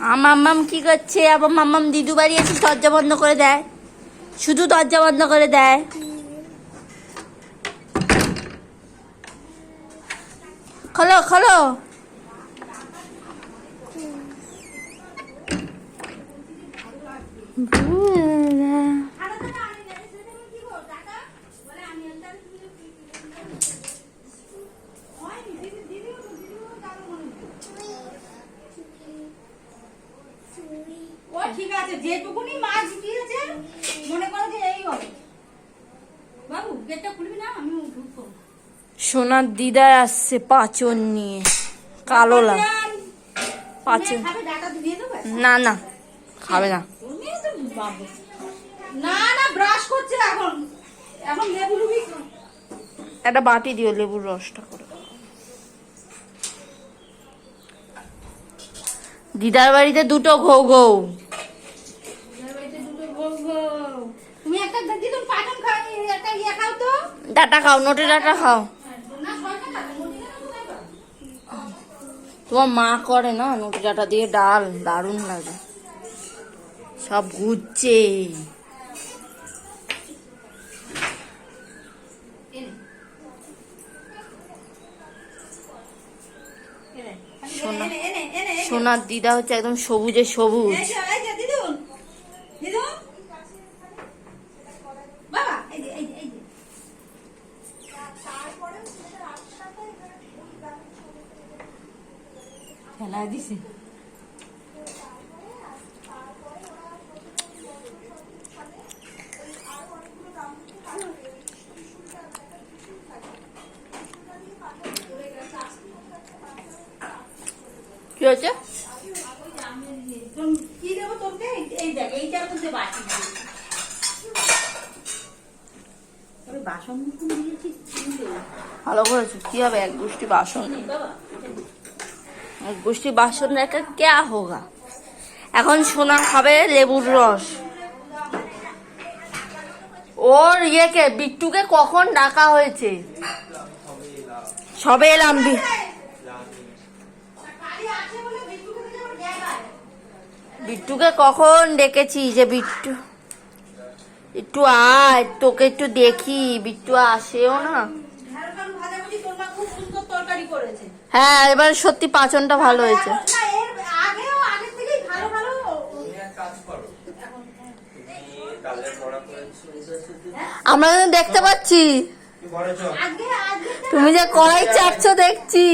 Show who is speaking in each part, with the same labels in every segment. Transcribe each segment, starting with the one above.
Speaker 1: মাম্মাম কি করছে? আবার মাম্মাম দিদু বাড়ি এসে দরজা বন্ধ করে দেয়, শুধু দরজা বন্ধ করে দেয়। খোলো খোলো।
Speaker 2: ঠিক আছে, যেটুকুনি মাছ দিয়েছে মনে করো যে এই হবে। বাবু গেটটা খুলবি না, আমি ঢুকবো।
Speaker 1: সোনার দিদার আসছে পাচন নিয়ে, কালো লাল পাচন। না না খাবে না।
Speaker 2: না না ব্রাশ করছে এখন, এখন লেবু লুবি।
Speaker 1: একটা বাটি দিও লেবুর রসটা করে। দিদার বাড়িতে দুটো ঘৌ ঘৌ।
Speaker 2: তুমি একটা দিদুন পাটন খাও, একটা ইয়া খাও তো।
Speaker 1: ডাটা খাও, নোটে ডাটা খাও।
Speaker 2: না সরকার না, মোদি না কোথায় পাবো?
Speaker 1: তোমার মা করে না নোটে ডাটা দিয়ে ডাল, দারুণ লাগে। সব ঘুরছে। সোনার দিদা হচ্ছে একদম সবুজে সবুজ।
Speaker 2: খেলায় দিছি।
Speaker 1: কি হচ্ছে?
Speaker 2: কি দেবো তোকে? এই দেখ, এইটার মধ্যে বাটি বাসন দিয়েছি।
Speaker 1: ভালো করেছো। কি হবে এক গোষ্ঠী বাসন? এক গোষ্ঠী বাসন রেখে কে হোগা। এখন সোনা খাবে লেবুর রস। ওর ইয়েকে বিট্টুকে কখন ডাকা হয়েছে? সবে এলাম। বিট্টুকে কখন ডেকেছি যে বিট্টু একটু আয়, তোকে একটু দেখি। বিট্টু আসেও না। হ্যাঁ এবার সত্যি পাচনটা ভালো হয়েছে। আমরা দেখতে পাচ্ছি তুমি যে কড়াই চাটছো দেখছি।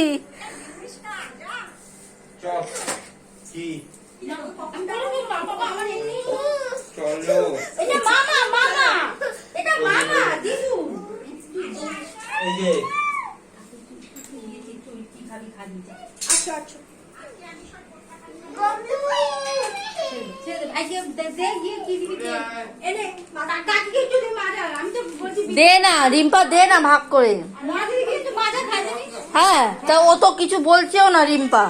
Speaker 1: দে না রিম্পা, দে না ভাগ করে। হ্যাঁ তা ও তো কিছু বলছেও না রিম্পা।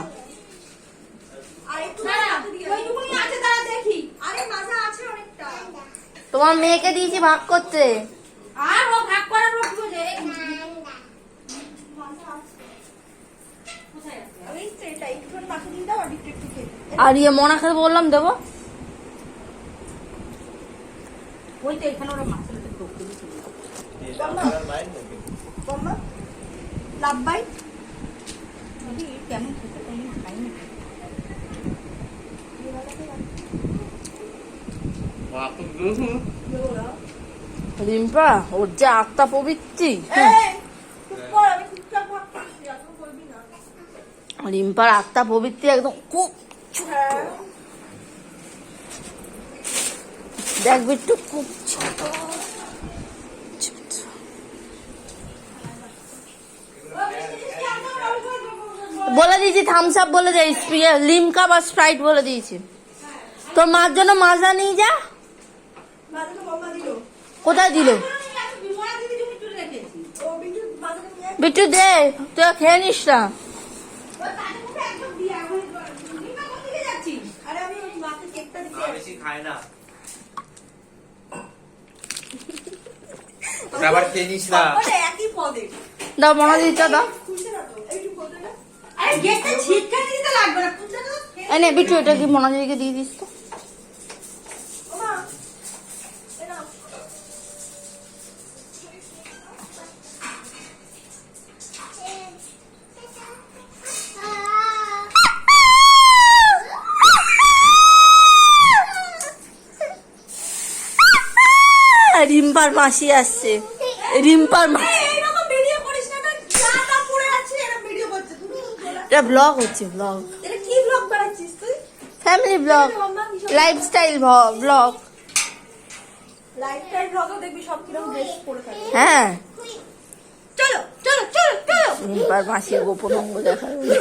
Speaker 1: তোমার মেয়েকে দিয়েছি ভাগ করতে।
Speaker 2: আর ও ভাগ করার
Speaker 1: আর ইয়ে মনা খেতে বললাম দেবো।
Speaker 2: ওই তো এখানে ওরা মাছ লাভবাই কেমন খেতে খাইনি।
Speaker 1: রিম্পা ওর যে আত্মা প্রবৃত্তি। রিম্পার আত্মা প্রবৃত্তি একদম খুব দেখ বিট্টু খুব ছোট। বলে দিয়েছি থামস আপ বলে দিই, লিমকা বা স্প্রাইট বলে দিয়েছি। তোর মার জন্য মাজা নিয়ে যা। কোথায় দিল? বিট্টু দে, তুই খেয়ে নিস না। দাও মনে দিচ্ছ দাও। এনে বিট্টু এটা কি মনোজকে দিয়ে দিস তো। রিম্পার মাসি আসছে, রিম্পার মাসি।
Speaker 2: এরকম ভিডিও করিস না, যা তা পড়ে আছে এরকম ভিডিও করছে তুই।
Speaker 1: এটা ব্লগ হচ্ছে, ব্লগ,
Speaker 2: এটা কি ব্লগ বানাচ্ছিস তুই?
Speaker 1: Family blog, lifestyle blog.
Speaker 2: Lifestyle ব্লগও দেখবি সব কিরকম ড্রেস পরে থাকে।
Speaker 1: হ্যাঁ,
Speaker 2: চলো চলো চলো চলো।
Speaker 1: রিম্পার মাসির গোপন অঙ্গ দেখা গেল।